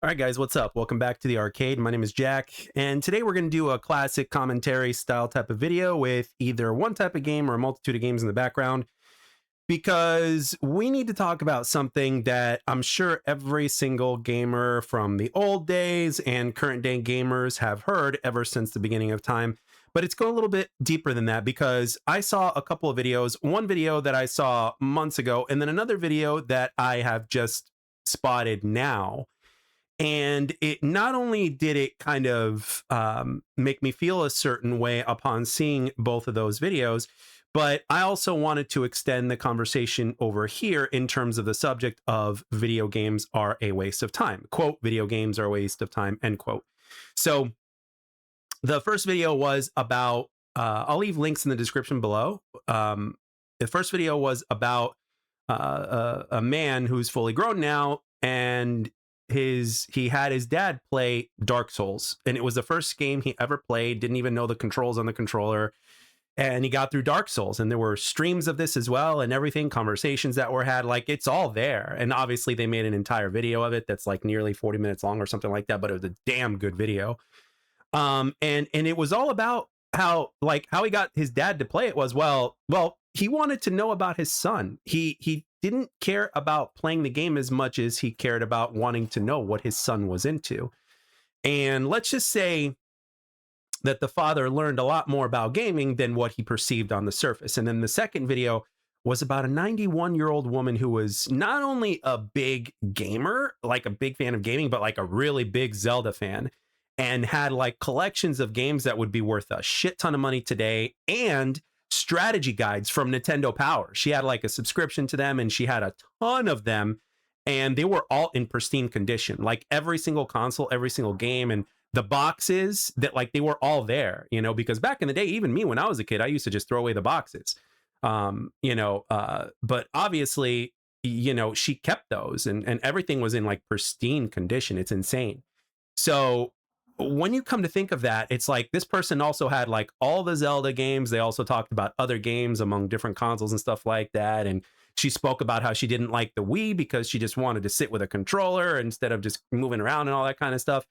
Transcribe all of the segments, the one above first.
All right, guys, what's up? Welcome back to the arcade. My name is Jack, and today we're going to do a classic commentary style type of video with either one type of game or a multitude of games in the background because we need to talk about something that I'm sure every single gamer from the old days and current day gamers have heard ever since the beginning of time. But it's going a little bit deeper than that because I saw a couple of videos, one video that I saw months ago, and then another video that I have just spotted now, and it not only did it kind of make me feel a certain way upon seeing both of those videos, but I also wanted to extend the conversation over here in terms of the subject of video games are a waste of time. Quote, video games are a waste of time, end quote. So the first video was about, I'll leave links in the description below. The first video was about a man who's fully grown now, and he had his dad play Dark Souls, and it was the first game he ever played, didn't even know the controls on the controller, and he got through Dark Souls. And there were streams of this as well and everything, conversations that were had, like it's all there. And obviously they made an entire video of it that's like nearly 40 minutes long or something like that, but it was a damn good video. And it was all about how he got his dad to play it. Was well he wanted to know about his son. He didn't care about playing the game as much as he cared about wanting to know what his son was into. And let's just say that the father learned a lot more about gaming than what he perceived on the surface. And then the second video was about a 91-year-old woman who was not only a big gamer, like a big fan of gaming, but like a really big Zelda fan, and had like collections of games that would be worth a shit ton of money today, and strategy guides from Nintendo Power. She had like a subscription to them, and she had a ton of them, and they were all in pristine condition, like every single console, every single game, and the boxes that like they were all there, because back in the day, even me, when I was a kid, I used to just throw away the boxes. But obviously, she kept those, and everything was in like pristine condition. It's insane. So when you come to think of that, it's like this person also had like all the Zelda games. They also talked about other games among different consoles and stuff like that. And she spoke about how she didn't like the Wii because she just wanted to sit with a controller instead of just moving around and all that kind of stuff.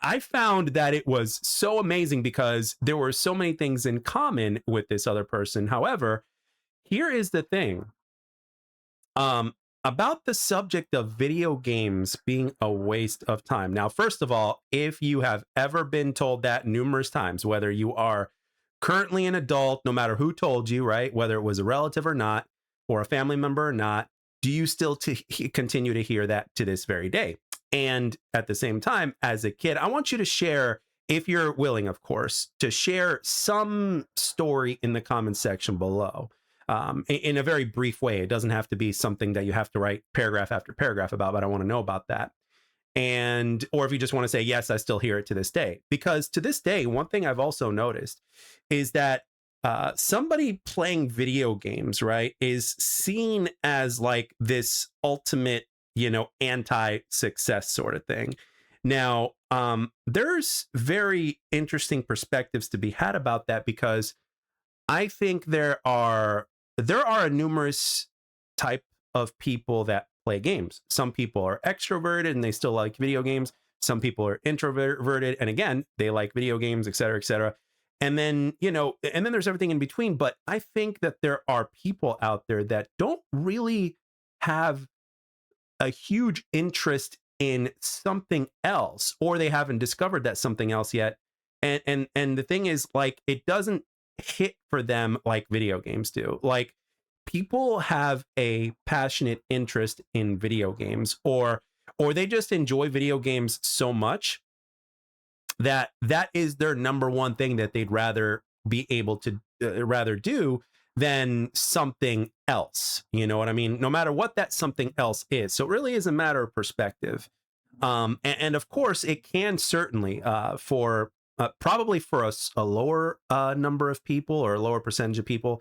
I found that it was so amazing because there were so many things in common with this other person. However, here is the thing. About the subject of video games being a waste of time. Now, first of all, if you have ever been told that numerous times, whether you are currently an adult, no matter who told you, right, whether it was a relative or not, or a family member or not, do you still continue to hear that to this very day? And at the same time, as a kid, I want you to share, if you're willing, of course, to share some story in the comments section below. In a very brief way. It doesn't have to be something that you have to write paragraph after paragraph about, but I want to know about that. And, or if you just want to say, yes, I still hear it to this day. Because to this day, one thing I've also noticed is that somebody playing video games, right, is seen as like this ultimate, anti-success sort of thing. Now, there's very interesting perspectives to be had about that, because I think there are a numerous type of people that play games. Some people are extroverted and they still like video games. Some people are introverted, and again, they like video games, et cetera, et cetera. And then, and then there's everything in between. But I think that there are people out there that don't really have a huge interest in something else, or they haven't discovered that something else yet. And the thing is, like, it doesn't hit for them like video games do. Like, people have a passionate interest in video games, or they just enjoy video games so much that is their number one thing that they'd rather be able to rather do than something else. You know what I mean? No matter what that something else is. So it really is a matter of perspective. And of course, it can certainly for probably for a lower number of people, or a lower percentage of people,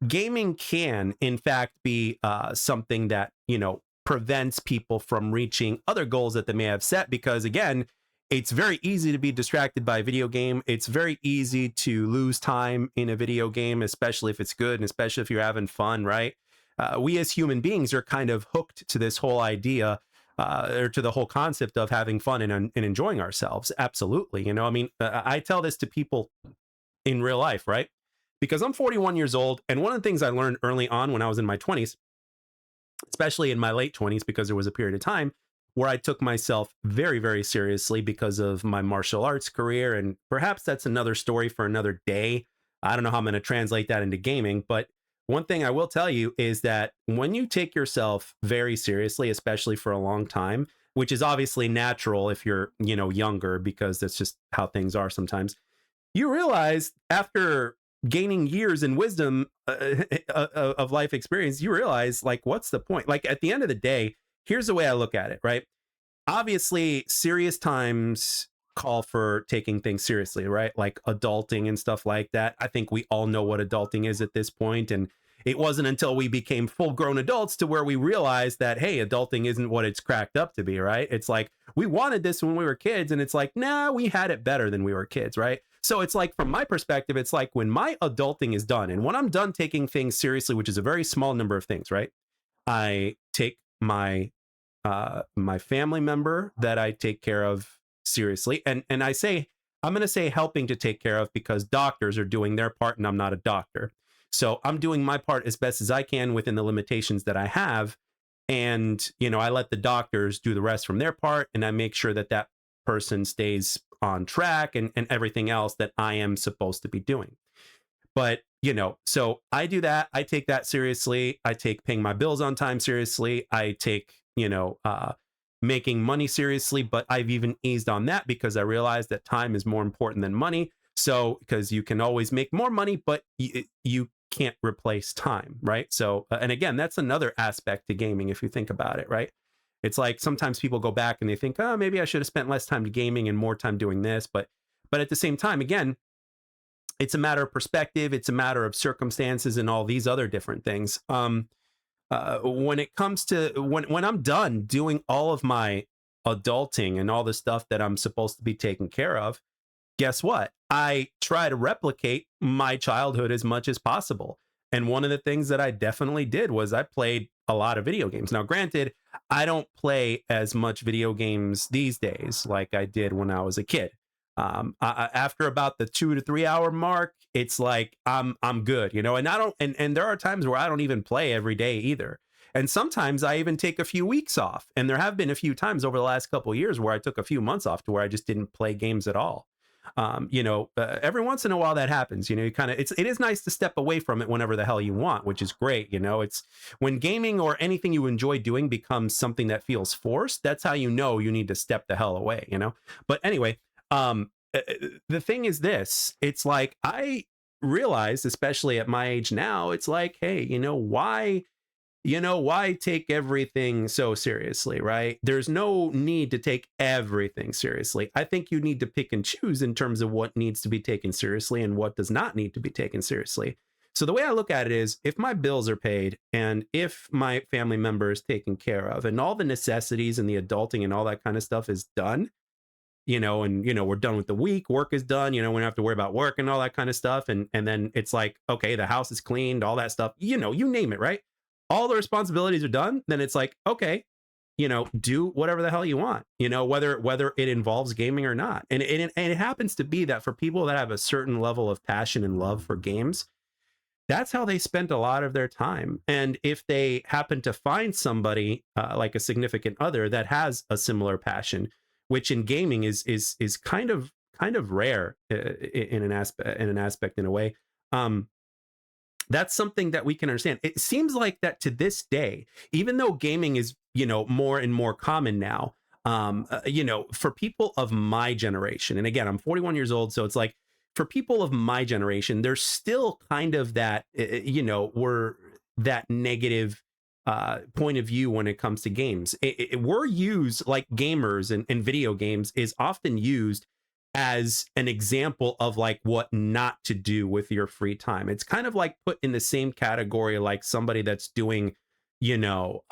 gaming can in fact be something that prevents people from reaching other goals that they may have set, because again, it's very easy to be distracted by a video game. It's very easy to lose time in a video game, especially if it's good and especially if you're having fun, right? We as human beings are kind of hooked to this whole idea or to the whole concept of having fun and enjoying ourselves. Absolutely. I mean, I tell this to people in real life, right? Because I'm 41 years old. And one of the things I learned early on when I was in my 20s, especially in my late 20s, because there was a period of time where I took myself very, very seriously because of my martial arts career. And perhaps that's another story for another day. I don't know how I'm going to translate that into gaming, but one thing I will tell you is that when you take yourself very seriously, especially for a long time, which is obviously natural if you're, younger, because that's just how things are sometimes, you realize after gaining years and wisdom of life experience, you realize, like, what's the point? Like, at the end of the day, here's the way I look at it, right? Obviously, serious times call for taking things seriously, right? Like adulting and stuff like that. I think we all know what adulting is at this point, and it wasn't until we became full grown adults to where we realized that, hey, adulting isn't what it's cracked up to be, right? It's like we wanted this when we were kids, and it's like, nah, we had it better than we were kids, right? So it's like, from my perspective, it's like when my adulting is done and when I'm done taking things seriously, which is a very small number of things, right? I take my family member that I take care of seriously. And I say, I'm going to say helping to take care of, because doctors are doing their part and I'm not a doctor. So I'm doing my part as best as I can within the limitations that I have. And, I let the doctors do the rest from their part, and I make sure that that person stays on track and everything else that I am supposed to be doing. But, so I do that. I take that seriously. I take paying my bills on time seriously. I take, making money seriously. But I've even eased on that because I realize that time is more important than money. So, because you can always make more money, but you can't replace time, right? So, and again, that's another aspect to gaming if you think about it, right? It's like sometimes people go back and they think, oh, maybe I should have spent less time to gaming and more time doing this. But at the same time, again, it's a matter of perspective. It's a matter of circumstances and all these other different things. When it comes to when I'm done doing all of my adulting and all the stuff that I'm supposed to be taking care of, guess what? I try to replicate my childhood as much as possible. And one of the things that I definitely did was I played a lot of video games. Now, granted, I don't play as much video games these days like I did when I was a kid. After about the 2 to 3 hour mark, it's like I'm good, and I don't, and there are times where I don't even play every day either. And sometimes I even take a few weeks off. And there have been a few times over the last couple of years where I took a few months off to where I just didn't play games at all. Every once in a while that happens. You kind of, it is nice to step away from it whenever the hell you want, which is great. It's when gaming or anything you enjoy doing becomes something that feels forced. That's how you know you need to step the hell away. But anyway, the thing is this: it's like I realized, especially at my age now, it's like, hey, why take everything so seriously, right? There's no need to take everything seriously. I think you need to pick and choose in terms of what needs to be taken seriously and what does not need to be taken seriously. So the way I look at it is, if my bills are paid and if my family member is taken care of and all the necessities and the adulting and all that kind of stuff is done, we're done with the week, work is done, we don't have to worry about work and all that kind of stuff. And then it's like, okay, the house is cleaned, all that stuff, you name it, right? All the responsibilities are done. Then it's like, okay, do whatever the hell you want, whether it involves gaming or not. And it happens to be that for people that have a certain level of passion and love for games, that's how they spend a lot of their time. And if they happen to find somebody like a significant other that has a similar passion, which in gaming is kind of rare in an aspect in a way, that's something that we can understand. It seems like that to this day, even though gaming is more and more common now, for people of my generation, and again, I'm 41 years old, so it's like, for people of my generation, there's still kind of that, we're that negative point of view when it comes to games. We're used, like, gamers and video games is often used as an example of like what not to do with your free time. It's kind of like put in the same category like somebody that's doing, you know,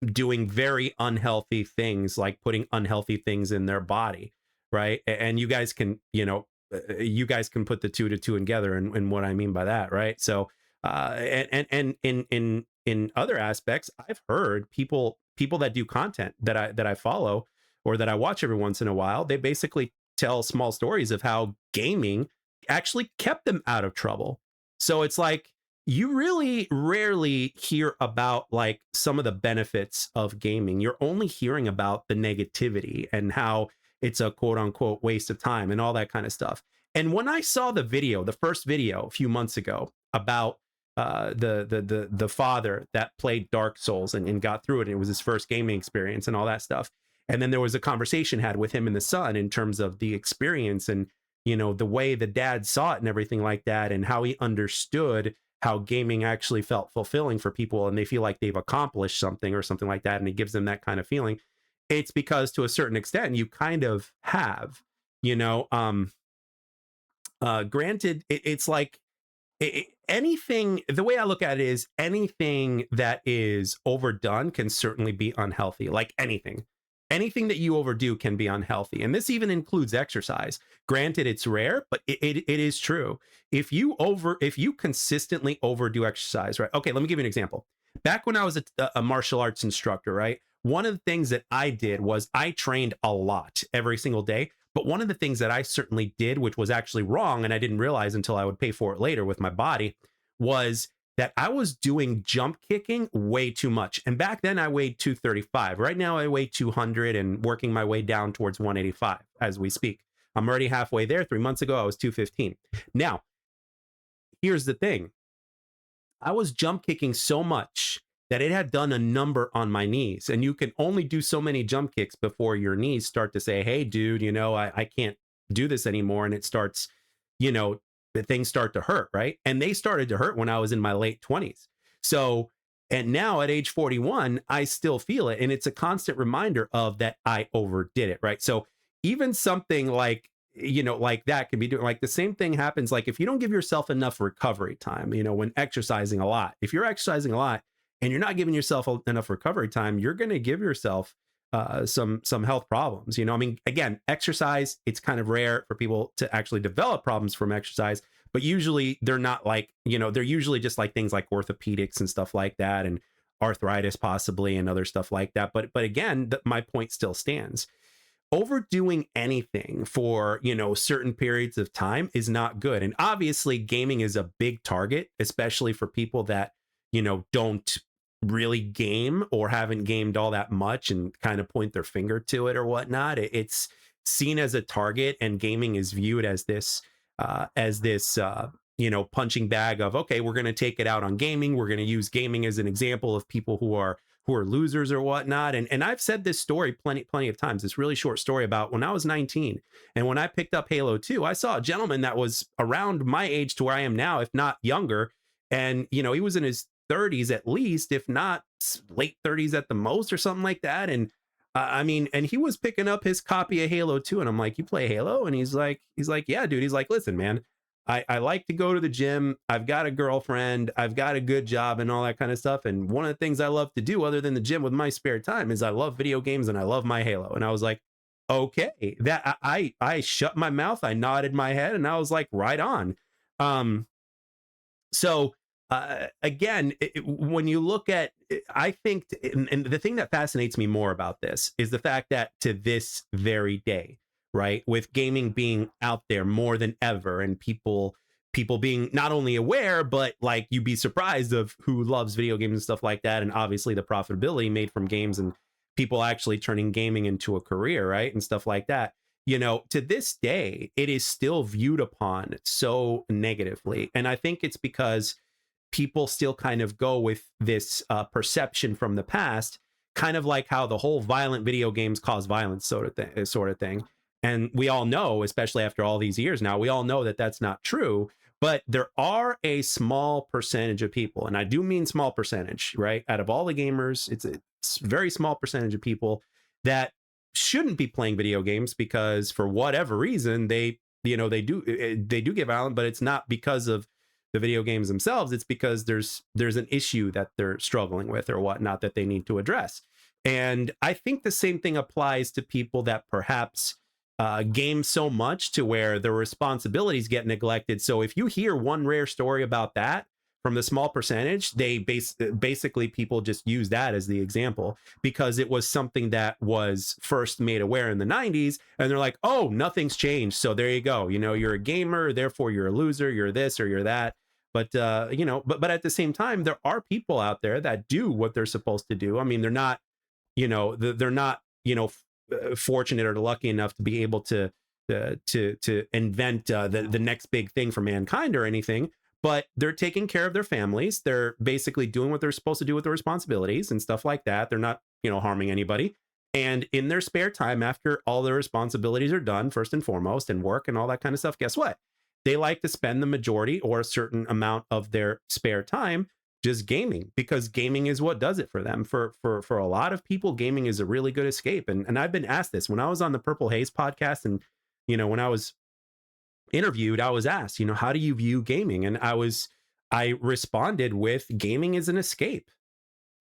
doing very unhealthy things, like putting unhealthy things in their body, right? And you guys can, you guys can put the two together and what I mean by that, right? So, and in in other aspects, I've heard people that do content that I follow or that I watch every once in a while, they basically tell small stories of how gaming actually kept them out of trouble. So it's like you really rarely hear about like some of the benefits of gaming. You're only hearing about the negativity and how it's a quote unquote waste of time and all that kind of stuff. And when I saw the video, the first video a few months ago about the father that played Dark Souls and got through it, and it was his first gaming experience and all that stuff. And then there was a conversation had with him and the son in terms of the experience and the way the dad saw it and everything like that, and how he understood how gaming actually felt fulfilling for people and they feel like they've accomplished something or something like that, and it gives them that kind of feeling. It's because to a certain extent you kind of have, granted, it's like anything, the way I look at it is anything that is overdone can certainly be unhealthy. Like anything that you overdo can be unhealthy, and this even includes exercise. Granted, it's rare, but it is true. If you consistently overdo exercise, right? Okay, let me give you an example. Back when I was a martial arts instructor, right, one of the things that I did was I trained a lot every single day. But one of the things that I certainly did, which was actually wrong, and I didn't realize until I would pay for it later with my body, was that I was doing jump kicking way too much. And back then I weighed 235. Right now I weigh 200 and working my way down towards 185 as we speak. I'm already halfway there. 3 months ago, I was 215. Now, here's the thing. I was jump kicking so much that it had done a number on my knees. And you can only do so many jump kicks before your knees start to say, hey, dude, I can't do this anymore. And it starts, the things start to hurt, right? And they started to hurt when I was in my late 20s. So, and now at age 41, I still feel it. And it's a constant reminder of that I overdid it, right? So even something like, like that can be doing, like the same thing happens. Like if you don't give yourself enough recovery time, when exercising a lot, if you're exercising a lot, and you're not giving yourself enough recovery time, you're going to give yourself some health problems. Again, exercise, it's kind of rare for people to actually develop problems from exercise, but usually they're not like, they're usually just like things like orthopedics and stuff like that, and arthritis possibly, and other stuff like that. But again, my point still stands. Overdoing anything for, certain periods of time is not good. And obviously gaming is a big target, especially for people that, don't really game or haven't gamed all that much and kind of point their finger to it or whatnot. It's seen as a target, and gaming is viewed as this punching bag of, okay, we're going to take it out on gaming. We're going to use gaming as an example of people who are losers or whatnot. And I've said this story plenty of times, this really short story about when I was 19 and when I picked up Halo 2, I saw a gentleman that was around my age to where I am now, if not younger. And, he was in his 30s at least, if not late 30s at the most or something like that. And and he was picking up his copy of Halo 2, and I'm like, you play Halo? And he's like, yeah, dude. He's like, listen, man, I like to go to the gym. I've got a girlfriend. I've got a good job and all that kind of stuff. And one of the things I love to do other than the gym with my spare time is I love video games and I love my Halo. And I was like, okay, that I shut my mouth. I nodded my head and I was like, right on. So again, when you look at, I think, and the thing that fascinates me more about this is the fact that to this very day, right, with gaming being out there more than ever, and people being not only aware, but like you'd be surprised of who loves video games and stuff like that, and obviously the profitability made from games and people actually turning gaming into a career, right, and stuff like that. To this day, it is still viewed upon so negatively, and I think it's because people still kind of go with this perception from the past, kind of like how the whole violent video games cause violence sort of thing. And we all know, especially after all these years now, we all know that that's not true. But there are a small percentage of people, and I do mean small percentage, right? Out of all the gamers, it's a very small percentage of people that shouldn't be playing video games because for whatever reason they do get violent, but it's not because of the video games themselves. It's because there's an issue that they're struggling with or whatnot that they need to address. And I think the same thing applies to people that perhaps game so much to where their responsibilities get neglected. So if you hear one rare story about that, from the small percentage, they basically people just use that as the example because it was something that was first made aware in the 90s, and they're like, oh, nothing's changed, so there you go, you know, you're a gamer, therefore you're a loser, you're this or you're that. But you know, but at the same time, there are people out there that do what they're supposed to do. I mean, they're not, you know, they're not, you know, fortunate or lucky enough to be able to invent the next big thing for mankind or anything, but they're taking care of their families. They're basically doing what they're supposed to do with their responsibilities and stuff like that. They're not, you know, harming anybody. And in their spare time, after all their responsibilities are done, first and foremost, and work and all that kind of stuff, guess what? They like to spend the majority or a certain amount of their spare time just gaming, because gaming is what does it for them. For a lot of people, gaming is a really good escape. And I've been asked this when I was on the Purple Haze podcast, and you know, when I was interviewed, I was asked, you know, how do you view gaming? And I responded with, gaming is an escape,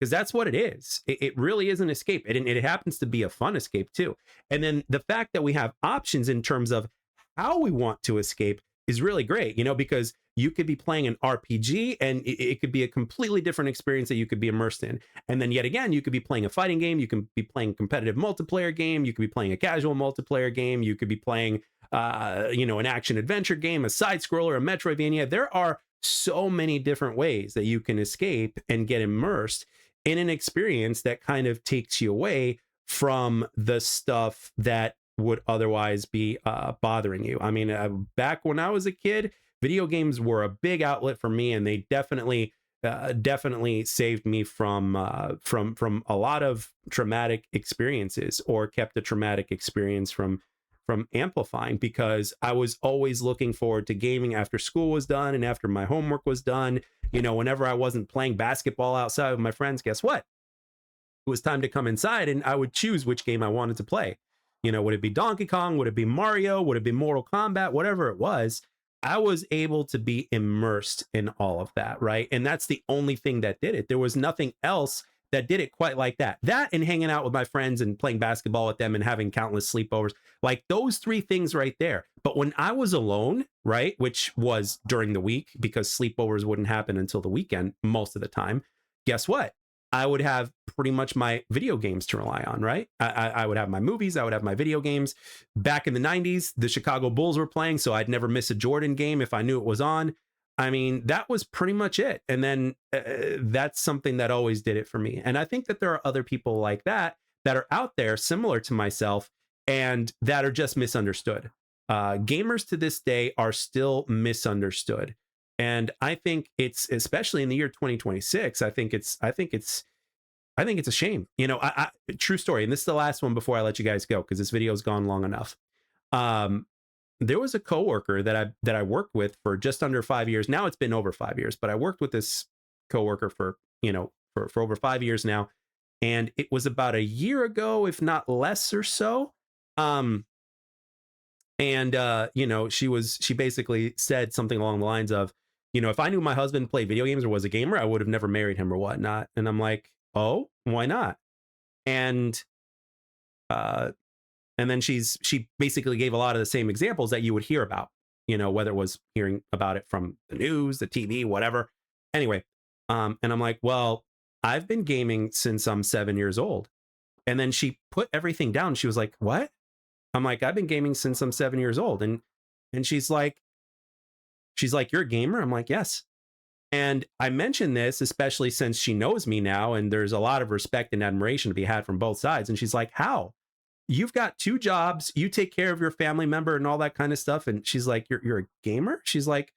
because that's what it is. It really is an escape. And it happens to be a fun escape too. And then the fact that we have options in terms of how we want to escape is really great, you know, because you could be playing an RPG and it could be a completely different experience that you could be immersed in. And then yet again, you could be playing a fighting game, you can be playing competitive multiplayer game, you could be playing a casual multiplayer game, you could be playing you know, an action adventure game, a side scroller, a Metroidvania. There are so many different ways that you can escape and get immersed in an experience that kind of takes you away from the stuff that would otherwise be bothering you. I mean, back when I was a kid, video games were a big outlet for me, and they definitely saved me from a lot of traumatic experiences, or kept a traumatic experience from amplifying, because I was always looking forward to gaming after school was done and after my homework was done. You know, whenever I wasn't playing basketball outside with my friends, guess what? It was time to come inside, and I would choose which game I wanted to play. You know, would it be Donkey Kong? Would it be Mario? Would it be Mortal Kombat? Whatever it was, I was able to be immersed in all of that, right? And that's the only thing that did it. There was nothing else that did it quite like that. That and hanging out with my friends and playing basketball with them and having countless sleepovers, like those three things right there. But when I was alone, right, which was during the week, because sleepovers wouldn't happen until the weekend most of the time, guess what? I would have pretty much my video games to rely on, right? I would have my movies, I would have my video games. Back in the 90s, the Chicago Bulls were playing, so I'd never miss a Jordan game if I knew it was on. I mean, that was pretty much it. And then that's something that always did it for me. And I think that there are other people like that that are out there similar to myself and that are just misunderstood. Gamers to this day are still misunderstood. And I think it's, especially in the year 2026, I think it's a shame. You know, true story. And this is the last one before I let you guys go, because this video's gone long enough. There was a coworker that I worked with for just under 5 years. Now it's been over 5 years, but I worked with this coworker for, you know, for over 5 years now. And it was about a year ago, if not less or so. You know, she basically said something along the lines of, you know, if I knew my husband played video games or was a gamer, I would have never married him or whatnot. And I'm like, oh, why not? And then she basically gave a lot of the same examples that you would hear about, you know, whether it was hearing about it from the news, the TV, whatever. Anyway, and I'm like, well, I've been gaming since I'm 7 years old. And then she put everything down. She was like, what? I'm like, I've been gaming since I'm 7 years old. And she's like, you're a gamer? I'm like, yes. And I mention this, especially since she knows me now, and there's a lot of respect and admiration to be had from both sides. And she's like, how? You've got 2 jobs, you take care of your family member and all that kind of stuff. And she's like, you're a gamer? She's like,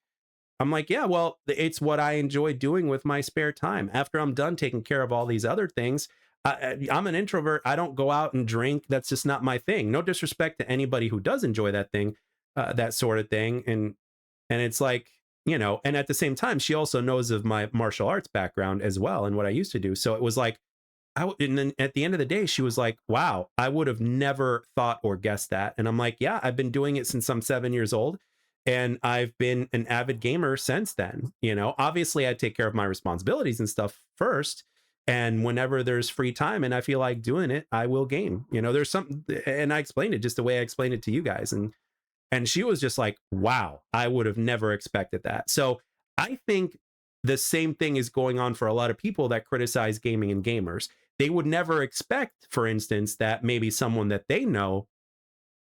I'm like, yeah, well, it's what I enjoy doing with my spare time. After I'm done taking care of all these other things, I'm an introvert. I don't go out and drink. That's just not my thing. No disrespect to anybody who does enjoy that thing, that sort of thing. And it's like, you know, and at the same time, she also knows of my martial arts background as well and what I used to do. So it was like, and then at the end of the day, she was like, wow, I would have never thought or guessed that. And I'm like, yeah, I've been doing it since I'm 7 years old. And I've been an avid gamer since then. You know, obviously I take care of my responsibilities and stuff first. And whenever there's free time and I feel like doing it, I will game. You know, there's something, and I explained it just the way I explained it to you guys. And she was just like, wow, I would have never expected that. So I think the same thing is going on for a lot of people that criticize gaming and gamers. They would never expect, for instance, that maybe someone that they know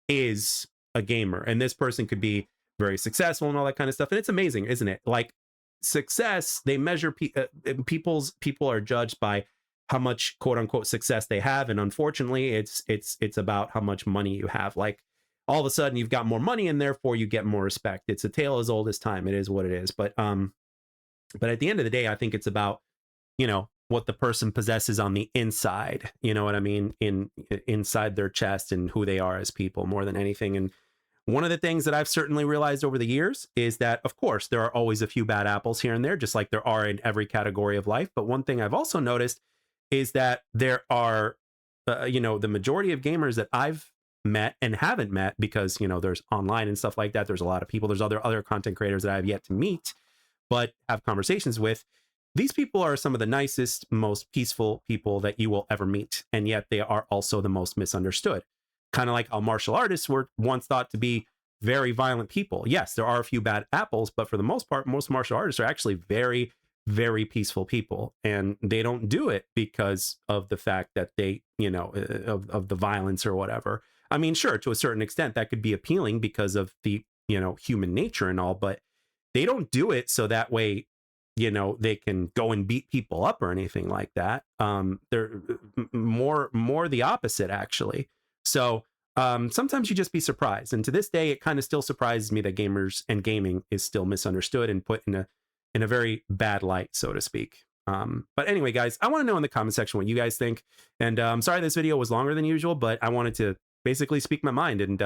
is a gamer, and this person could be very successful and all that kind of stuff. And it's amazing, isn't it? Like, success, they measure people are judged by how much quote unquote success they have, and unfortunately it's about how much money you have. Like, all of a sudden you've got more money and therefore you get more respect. It's a tale as old as time. It is what it is. But at the end of the day, I think it's about, what the person possesses on the inside, you know what I mean, inside their chest, and who they are as people more than anything. And one of the things that I've certainly realized over the years is that, of course, there are always a few bad apples here and there, just like there are in every category of life. But one thing I've also noticed is that there are, the majority of gamers that I've met and haven't met, because, there's online and stuff like that. There's a lot of people. There's other content creators that I have yet to meet, but have conversations with. These people are some of the nicest, most peaceful people that you will ever meet. And yet they are also the most misunderstood. Kind of like how martial artists were once thought to be very violent people. Yes, there are a few bad apples, but for the most part, most martial artists are actually very, very peaceful people. And they don't do it because of the fact that they, of the violence or whatever. I mean, sure, to a certain extent, that could be appealing because of the, human nature and all, but they don't do it so that way, they can go and beat people up or anything like that. They're more the opposite, actually. So sometimes you just be surprised. And to this day, it kind of still surprises me that gamers and gaming is still misunderstood and put in a very bad light, so to speak. But anyway, guys, I want to know in the comment section what you guys think. And I'm sorry this video was longer than usual, but I wanted to basically speak my mind, and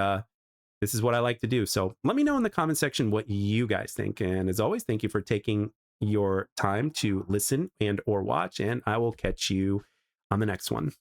this is what I like to do. So let me know in the comment section what you guys think. And as always, thank you for taking your time to listen and or watch, and I will catch you on the next one.